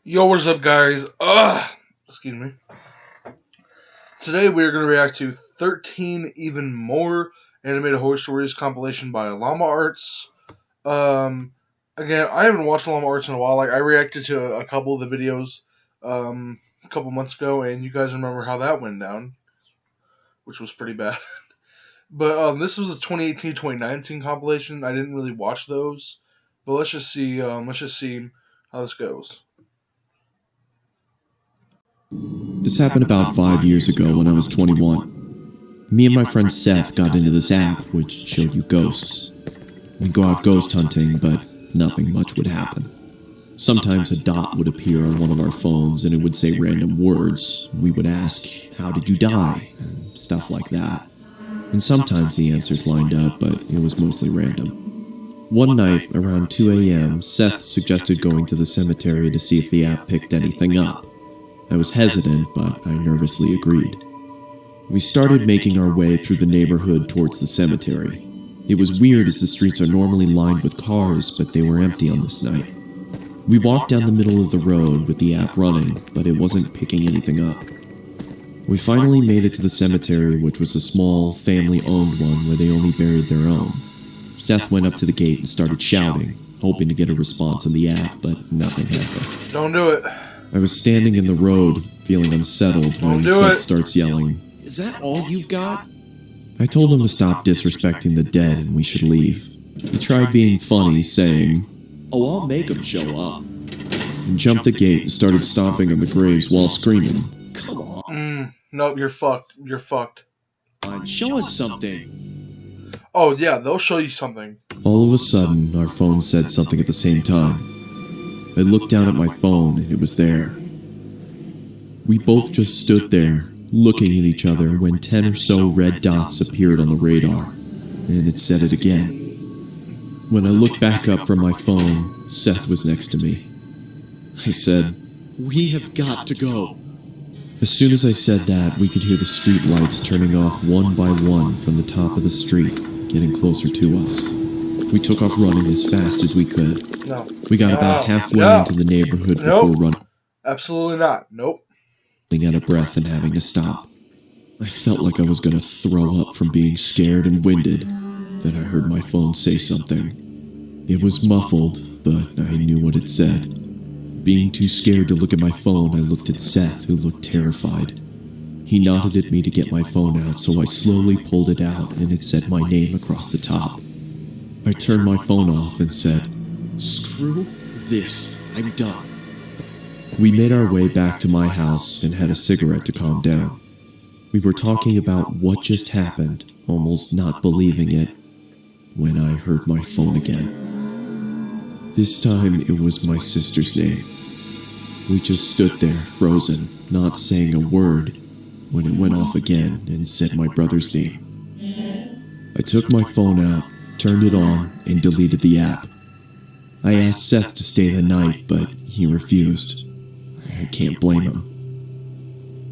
Yo, what's up, guys? Excuse me. Today we are going to react to 13 Even More Animated Horror Stories compilation by Llama Arts. Again, I haven't watched Llama Arts in a while. Like, I reacted to a couple of the videos a couple months ago, and you guys remember how that went down, which was pretty bad. But this was a 2018-2019 compilation. I didn't really watch those, but let's just see how this goes. This happened about 5 years ago when I was 21. Me and my friend Seth got into this app which showed you ghosts. We'd go out ghost hunting, but nothing much would happen. Sometimes a dot would appear on one of our phones and it would say random words. We would ask, "How did you die?" and stuff like that. And sometimes the answers lined up, but it was mostly random. One night, around 2 a.m., Seth suggested going to the cemetery to see if the app picked anything up. I was hesitant, but I nervously agreed. We started making our way through the neighborhood towards the cemetery. It was weird as the streets are normally lined with cars, but they were empty on this night. We walked down the middle of the road with the app running, but it wasn't picking anything up. We finally made it to the cemetery, which was a small, family-owned one where they only buried their own. Seth went up to the gate and started shouting, hoping to get a response on the app, but nothing happened. Don't do it. I was standing in the road, feeling unsettled when Seth starts yelling, "Is that all you've got?" I told him to stop disrespecting the dead and we should leave. He tried being funny, saying, "Oh, I'll make them show up," and jumped the gate and started stomping on the graves while screaming, "Come on. Nope, you're fucked. You're fucked. Show us something." Oh, yeah, they'll show you something. All of a sudden, our phone said something at the same time. I looked down at my phone and it was there. We both just stood there, looking at each other when 10 or so red dots appeared on the radar, and it said it again. When I looked back up from my phone, Seth was next to me. I said, "We have got to go." As soon as I said that, we could hear the street lights turning off one by one from the top of the street, getting closer to us. We took off running as fast as we could. No. We got about halfway into the neighborhood before running. Absolutely not. Nope. Out of breath and having to stop. I felt like I was going to throw up from being scared and winded. Then I heard my phone say something. It was muffled, but I knew what it said. Being too scared to look at my phone, I looked at Seth, who looked terrified. He nodded at me to get my phone out, so I slowly pulled it out and it said my name across the top. I turned my phone off and said, "Screw this. I'm done." We made our way back to my house and had a cigarette to calm down. We were talking about what just happened, almost not believing it, when I heard my phone again. This time it was my sister's name. We just stood there, frozen, not saying a word, when it went off again and said my brother's name. I took my phone out, turned it on, and deleted the app. I asked Seth to stay the night, but he refused. I can't blame him.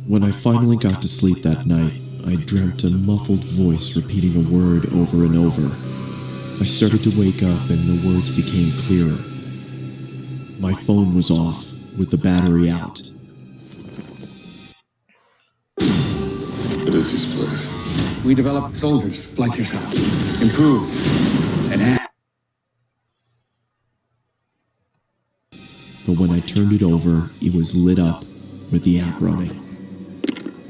When I finally got to sleep that night, I dreamt a muffled voice repeating a word over and over. I started to wake up and the words became clearer. My phone was off, with the battery out. What is this place? We develop soldiers like yourself, improved and But when I turned it over, it was lit up with the app running.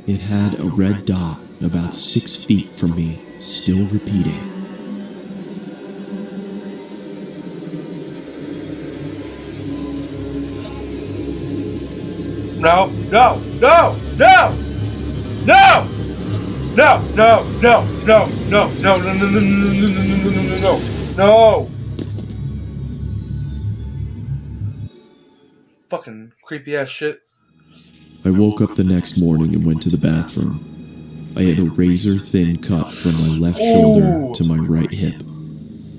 It had a red dot about 6 feet from me, still repeating. No, no, no, no, no, no, no, no, no, no, no, no, no, no, no, no, no, no, no. Fucking creepy ass shit. I woke up the next morning and went to the bathroom. I had a razor-thin cut from my left shoulder to my right hip.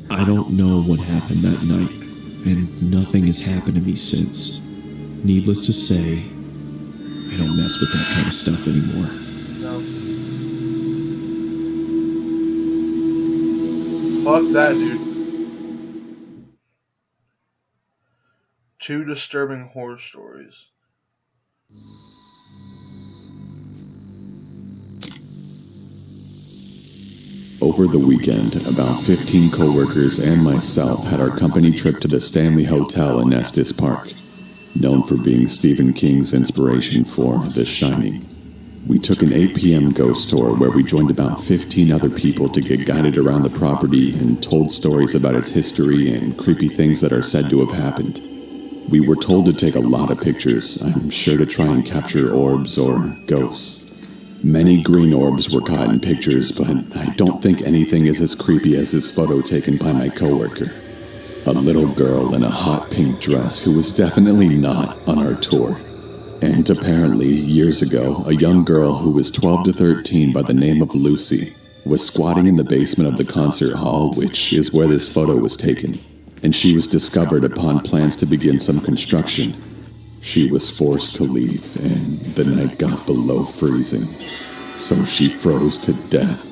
I don't know what happened that night, and nothing has happened to me since. Needless to say, I don't mess with that kind of stuff anymore. No. Fuck that, dude. 2 disturbing horror stories. Over the weekend, about 15 coworkers and myself had our company trip to the Stanley Hotel in Estes Park, known for being Stephen King's inspiration for The Shining. We took an 8 p.m. ghost tour where we joined about 15 other people to get guided around the property and told stories about its history and creepy things that are said to have happened. We were told to take a lot of pictures, I'm sure to try and capture orbs or ghosts. Many green orbs were caught in pictures, but I don't think anything is as creepy as this photo taken by my coworker. A little girl in a hot pink dress who was definitely not on our tour. And apparently, years ago, a young girl who was 12 to 13 by the name of Lucy was squatting in the basement of the concert hall, which is where this photo was taken, and she was discovered upon plans to begin some construction. She was forced to leave, and the night got below freezing, so she froze to death.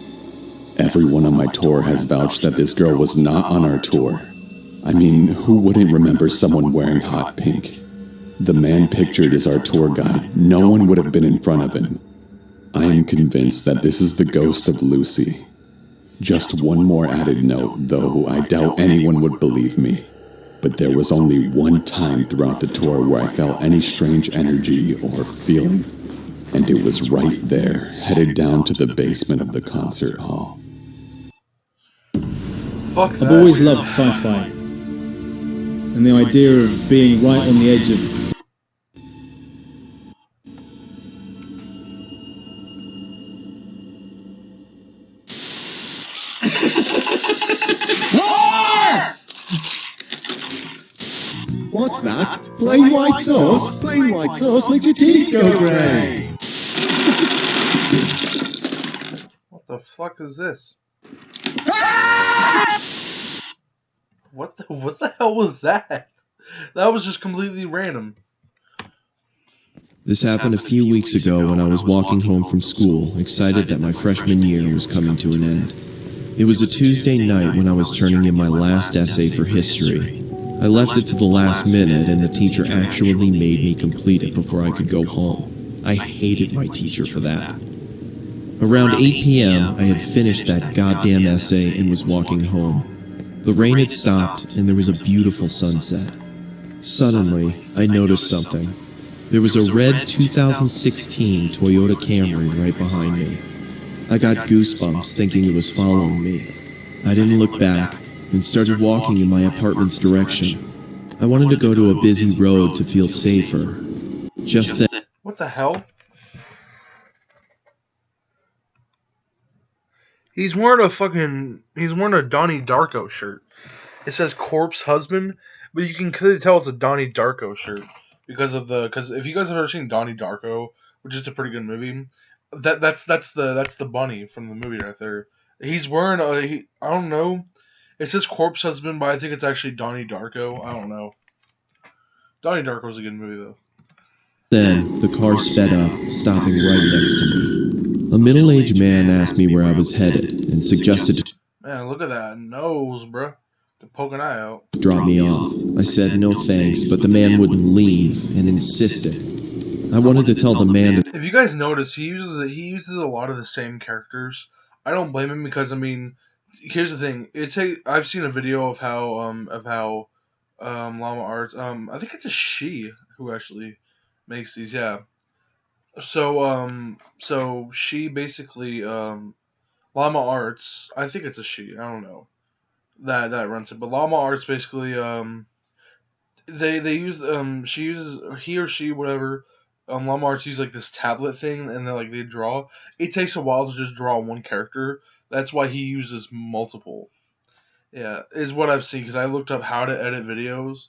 Everyone on my tour has vouched that this girl was not on our tour. I mean, who wouldn't remember someone wearing hot pink? The man pictured as our tour guide, no one would have been in front of him. I am convinced that this is the ghost of Lucy. Just one more added note, though I doubt anyone would believe me. But there was only one time throughout the tour where I felt any strange energy or feeling. And it was right there, headed down to the basement of the concert hall. Fuck that. I've always loved sci-fi. And the idea of being right on the edge of What's that? Plain white sauce? Plain white sauce makes your teeth go grey. What the fuck is this? What the hell was that? That was just completely random. This happened a few weeks ago when I was walking home from school, excited that my freshman year was coming to an end. It was a Tuesday night when I was turning in my last essay for history. I left it to the last minute, and the teacher actually made me complete it before I could go home. I hated my teacher for that. Around 8 p.m., I had finished that goddamn essay and was walking home. The rain had stopped, and there was a beautiful sunset. Suddenly, I noticed something. There was a red 2016 Toyota Camry right behind me. I got goosebumps thinking it was following me. I didn't look back and started walking in my apartment's direction. I wanted to go to a busy road to feel safer. Just then... What the hell? He's wearing a Donnie Darko shirt. It says Corpse Husband, but you can clearly tell it's a Donnie Darko shirt because if you guys have ever seen Donnie Darko, which is a pretty good movie, that's the bunny from the movie right there. He's wearing I don't know. It says Corpse Husband, but I think it's actually Donnie Darko. I don't know. Donnie Darko's a good movie though. Then, the car sped up, stopping right next to me. A middle-aged man asked me where I was headed and suggested to Man, look at that nose, bruh. Poke an eye out. drop me off. I said no thanks, but the man wouldn't leave and insisted. I wanted to tell the man to... If you guys notice, he uses a lot of the same characters. I don't blame him because I mean, here's the thing. I've seen a video of how Llama Arts. I think it's a she who actually makes these. Yeah. So she basically Llama Arts. I think it's a she. I don't know. That runs it, but Llama Arts basically they use he or she whatever Llama Arts use like this tablet thing and then like they draw. It takes a while to just draw one character. That's why he uses multiple. Yeah, is what I've seen because I looked up how to edit videos,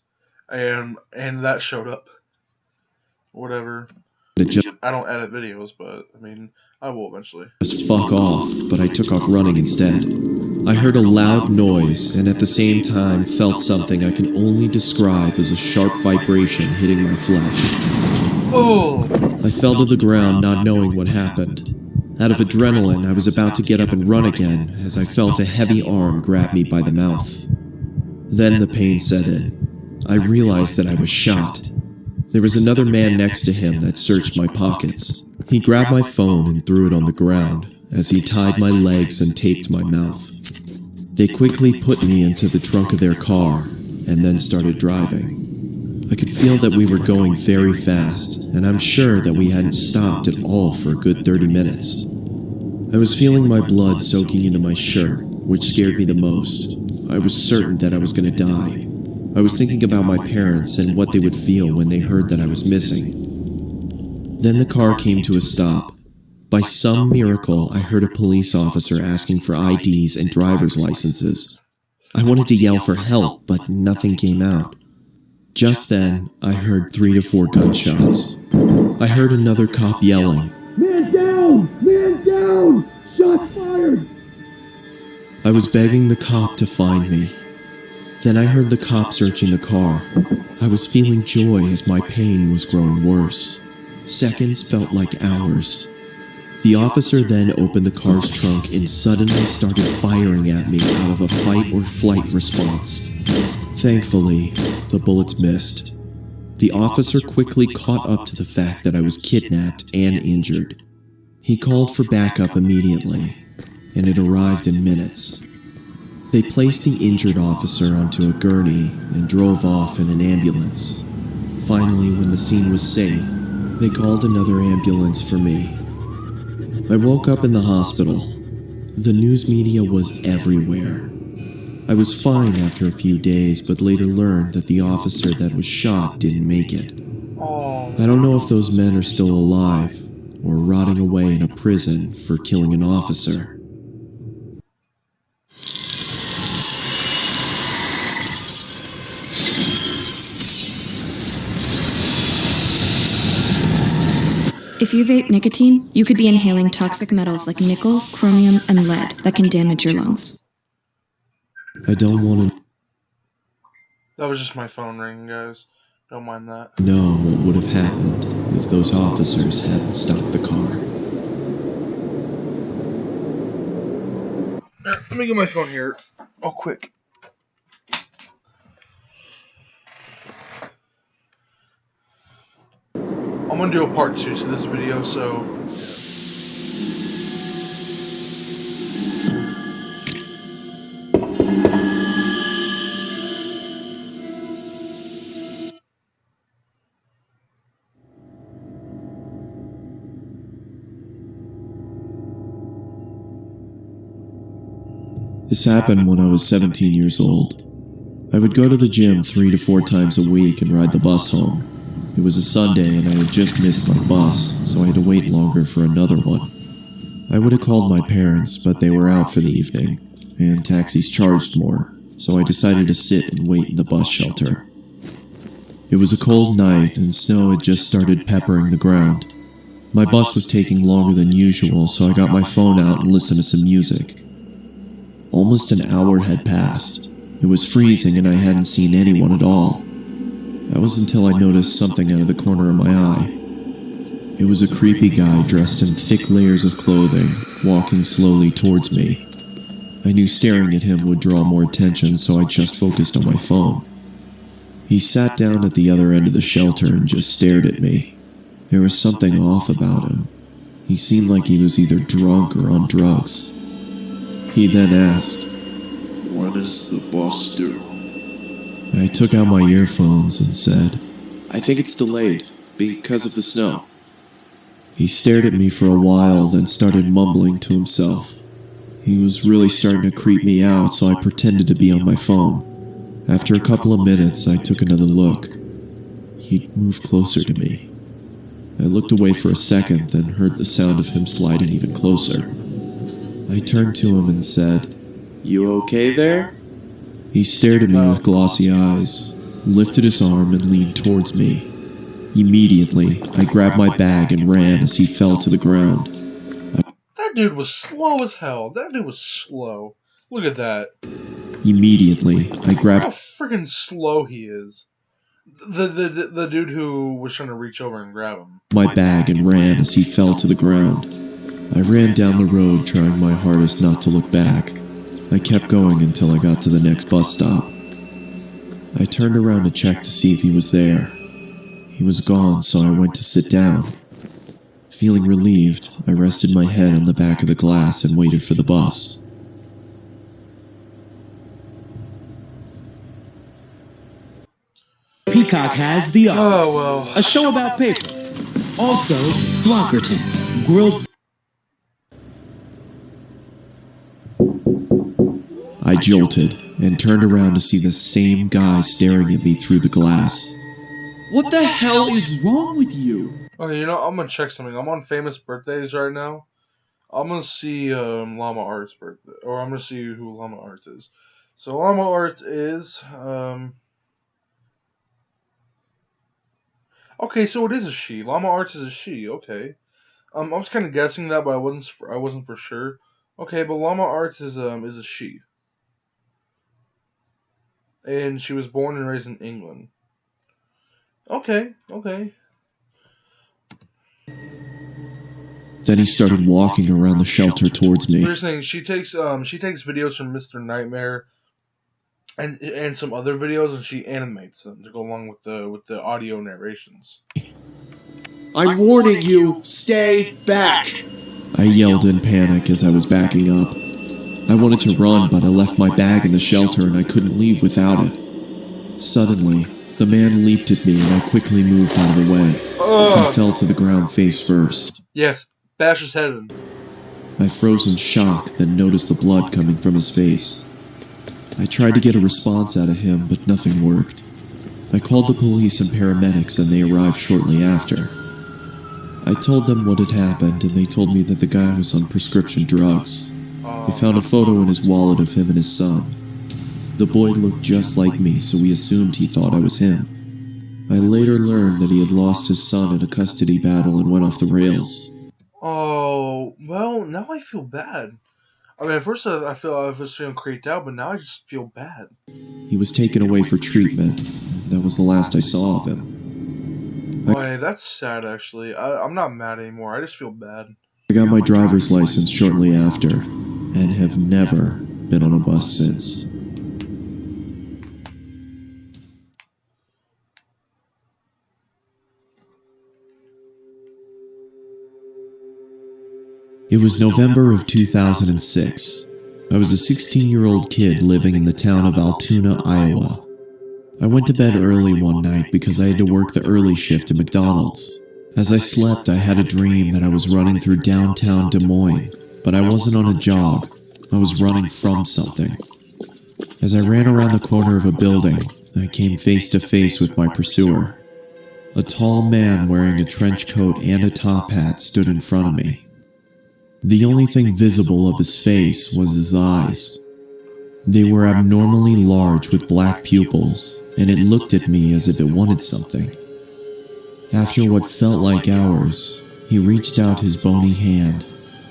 and that showed up. Whatever. I don't edit videos, but I mean I will eventually. Just fuck off, but I took off running instead. I heard a loud noise and at the same time felt something I can only describe as a sharp vibration hitting my flesh. Oh! I fell to the ground not knowing what happened. Out of adrenaline, I was about to get up and run again as I felt a heavy arm grab me by the mouth. Then the pain set in. I realized that I was shot. There was another man next to him that searched my pockets. He grabbed my phone and threw it on the ground as he tied my legs and taped my mouth. They quickly put me into the trunk of their car and then started driving. I could feel that we were going very fast, and I'm sure that we hadn't stopped at all for a good 30 minutes. I was feeling my blood soaking into my shirt, which scared me the most. I was certain that I was going to die. I was thinking about my parents and what they would feel when they heard that I was missing. Then the car came to a stop. By some miracle, I heard a police officer asking for IDs and driver's licenses. I wanted to yell for help, but nothing came out. Just then, I heard 3 to 4 gunshots. I heard another cop yelling, Man down! Man down! Shots fired! I was begging the cop to find me. Then I heard the cop searching the car. I was feeling joy as my pain was growing worse. Seconds felt like hours. The officer then opened the car's trunk and suddenly started firing at me out of a fight or flight response. Thankfully, the bullets missed. The officer quickly caught up to the fact that I was kidnapped and injured. He called for backup immediately, and it arrived in minutes. They placed the injured officer onto a gurney and drove off in an ambulance. Finally, when the scene was safe, they called another ambulance for me. I woke up in the hospital. The news media was everywhere. I was fine after a few days, but later learned that the officer that was shot didn't make it. I don't know if those men are still alive or rotting away in a prison for killing an officer. If you vape nicotine, you could be inhaling toxic metals like nickel, chromium, and lead that can damage your lungs. I don't want to That was just my phone ringing, guys. Don't mind that. know what would have happened if those officers hadn't stopped the car. Let me get my phone here. Oh, quick. I'm gonna do a part 2 to this video, so This happened when I was 17 years old. I would go to the gym 3 to 4 times a week and ride the bus home. It was a Sunday and I had just missed my bus, so I had to wait longer for another one. I would have called my parents, but they were out for the evening, and taxis charged more, so I decided to sit and wait in the bus shelter. It was a cold night and snow had just started peppering the ground. My bus was taking longer than usual, so I got my phone out and listened to some music. Almost an hour had passed. It was freezing and I hadn't seen anyone at all. That was until I noticed something out of the corner of my eye. It was a creepy guy dressed in thick layers of clothing, walking slowly towards me. I knew staring at him would draw more attention, so I just focused on my phone. He sat down at the other end of the shelter and just stared at me. There was something off about him. He seemed like he was either drunk or on drugs. He then asked, "What does the boss do?" I took out my earphones and said, "I think it's delayed, because of the snow." He stared at me for a while, then started mumbling to himself. He was really starting to creep me out, so I pretended to be on my phone. After a couple of minutes, I took another look. He'd moved closer to me. I looked away for a second, then heard the sound of him sliding even closer. I turned to him and said, "You okay there?" He stared at me with glossy eyes, lifted his arm and leaned towards me. Immediately, I grabbed my bag and ran as he fell to the ground. that dude was slow as hell. That dude was slow. Look at that. Immediately, I Look grabbed how freaking slow he is. The dude who was trying to reach over and grab him. my bag and ran as he fell to the ground. I ran down the road trying my hardest not to look back. I kept going until I got to the next bus stop. I turned around to check to see if he was there. He was gone, so I went to sit down. Feeling relieved, I rested my head on the back of the glass and waited for the bus. Peacock has The Office, Oh, well. a show about paper. Also, Flonkerton, grilled. I jolted and turned around to see the same guy staring at me through the glass. What the hell is wrong with you? Okay, you know, I'm gonna check something. I'm on famous birthdays right now. I'm gonna see Llama Art's birthday, or I'm gonna see who Llama Art is. So Llama Art is okay. So it is a she. Llama Arts is a she. Okay. I was kind of guessing that, but I wasn't for sure. Okay, but Llama Arts is a she, and she was born and raised in England. Okay. Then he started walking around the shelter towards me. Here's the thing. She takes videos from Mr. Nightmare and some other videos, and she animates them to go along with the audio narrations. I'm warning you, stay back! I yelled in panic as I was backing up. I wanted to run, but I left my bag in the shelter and I couldn't leave without it. Suddenly, the man leaped at me and I quickly moved out of the way. He fell to the ground face first. Yes, bash his head in. I froze in shock, then noticed the blood coming from his face. I tried to get a response out of him, but nothing worked. I called the police and paramedics and they arrived shortly after. I told them what had happened and they told me that the guy was on prescription drugs. They found a photo in his wallet of him and his son. The boy looked just like me, so we assumed he thought I was him. I later learned that he had lost his son in a custody battle and went off the rails. Oh, well, now I feel bad. I mean, at first I was feeling creeped out, but now I just feel bad. He was taken away for treatment. That was the last I saw of him. Boy, that's sad, actually. I'm not mad anymore. I just feel bad. I got my driver's license shortly after, and have never been on a bus since. It was November of 2006. I was a 16-year-old kid living in the town of Altoona, Iowa. I went to bed early one night because I had to work the early shift at McDonald's. As I slept, I had a dream that I was running through downtown Des Moines, but I wasn't on a jog. I was running from something. As I ran around the corner of a building, I came face to face with my pursuer. A tall man wearing a trench coat and a top hat stood in front of me. The only thing visible of his face was his eyes. They were abnormally large with black pupils, and it looked at me as if it wanted something. After what felt like hours, he reached out his bony hand,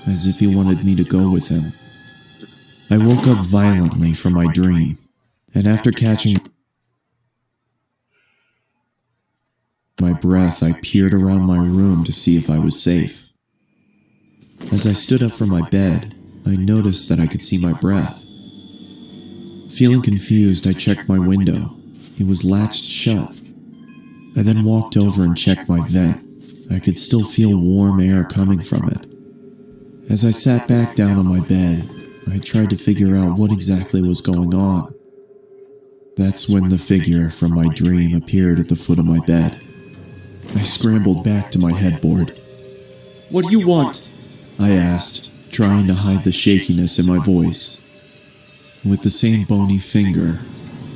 as if he wanted me to go with him. I woke up violently from my dream, and after catching my breath, I peered around my room to see if I was safe. As I stood up from my bed, I noticed that I could see my breath. Feeling confused, I checked my window. It was latched shut. I then walked over and checked my vent. I could still feel warm air coming from it. As I sat back down on my bed, I tried to figure out what exactly was going on. That's when the figure from my dream appeared at the foot of my bed. I scrambled back to my headboard. What do you want? I asked, trying to hide the shakiness in my voice. With the same bony finger,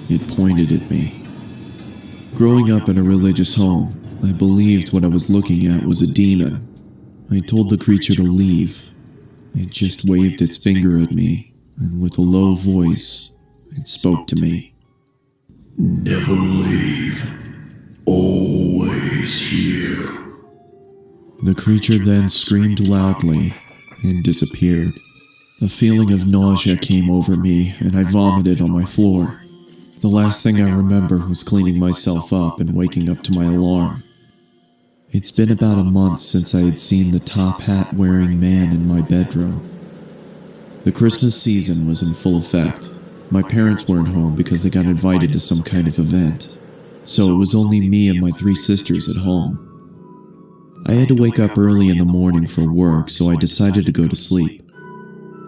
it pointed at me. Growing up in a religious home, I believed what I was looking at was a demon. I told the creature to leave. It just waved its finger at me, and with a low voice, it spoke to me. Never leave. Always here. The creature then screamed loudly and disappeared. A feeling of nausea came over me, and I vomited on my floor. The last thing I remember was cleaning myself up and waking up to my alarm. It's been about a month since I had seen the top hat wearing man in my bedroom. The Christmas season was in full effect. My parents weren't home because they got invited to some kind of event, so it was only me and my 3 sisters at home. I had to wake up early in the morning for work, so I decided to go to sleep.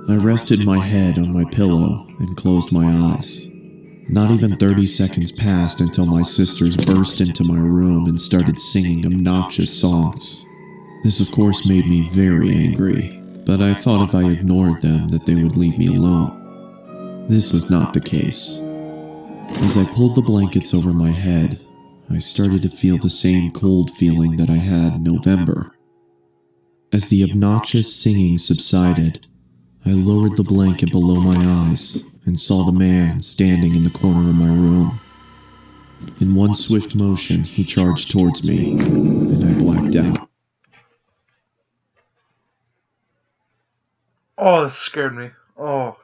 I rested my head on my pillow and closed my eyes. Not even 30 seconds passed until my sisters burst into my room and started singing obnoxious songs. This of course made me very angry, but I thought if I ignored them that they would leave me alone. This was not the case. As I pulled the blankets over my head, I started to feel the same cold feeling that I had in November. As the obnoxious singing subsided, I lowered the blanket below my eyes and saw the man standing in the corner of my room. In one swift motion, he charged towards me, and I blacked out. Oh, that scared me. Oh.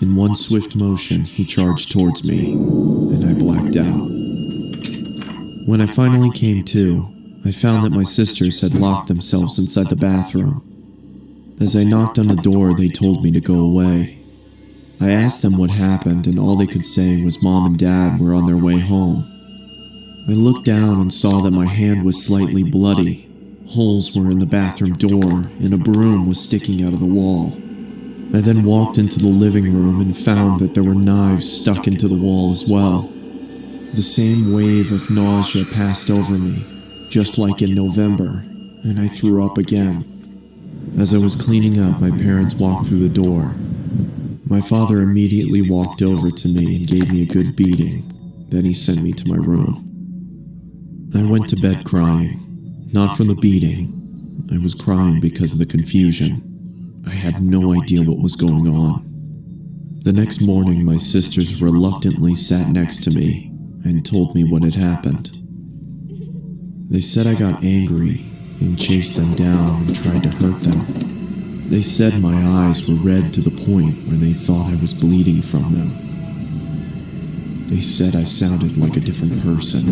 In one swift motion, he charged towards me, and I blacked out. When I finally came to, I found that my sisters had locked themselves inside the bathroom. As I knocked on the door, they told me to go away. I asked them what happened, and all they could say was Mom and Dad were on their way home. I looked down and saw that my hand was slightly bloody. Holes were in the bathroom door, and a broom was sticking out of the wall. I then walked into the living room and found that there were knives stuck into the wall as well. The same wave of nausea passed over me, just like in November, and I threw up again. As I was cleaning up, my parents walked through the door. My father immediately walked over to me and gave me a good beating. Then he sent me to my room. I went to bed crying, not from the beating. I was crying because of the confusion. I had no idea what was going on. The next morning, my sisters reluctantly sat next to me and told me what had happened. They said I got angry and chased them down and tried to hurt them. They said my eyes were red to the point where they thought I was bleeding from them. They said I sounded like a different person.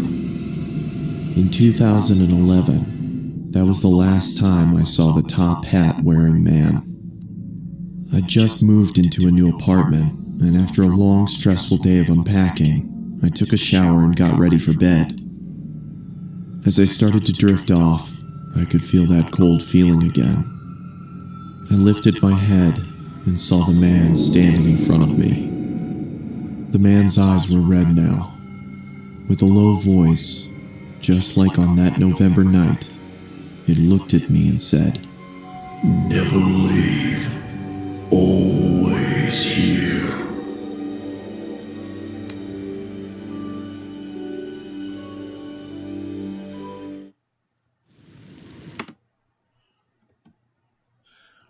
In 2011, that was the last time I saw the top hat wearing man. I just moved into a new apartment, and after a long, stressful day of unpacking, I took a shower and got ready for bed. As I started to drift off, I could feel that cold feeling again. I lifted my head and saw the man standing in front of me. The man's eyes were red now. With a low voice, just like on that November night, it looked at me and said, Never leave. Always here.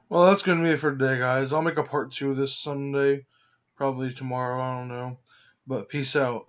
Well, that's going to be it for today, guys. I'll make a part 2 this Sunday. Probably tomorrow, I don't know. But peace out.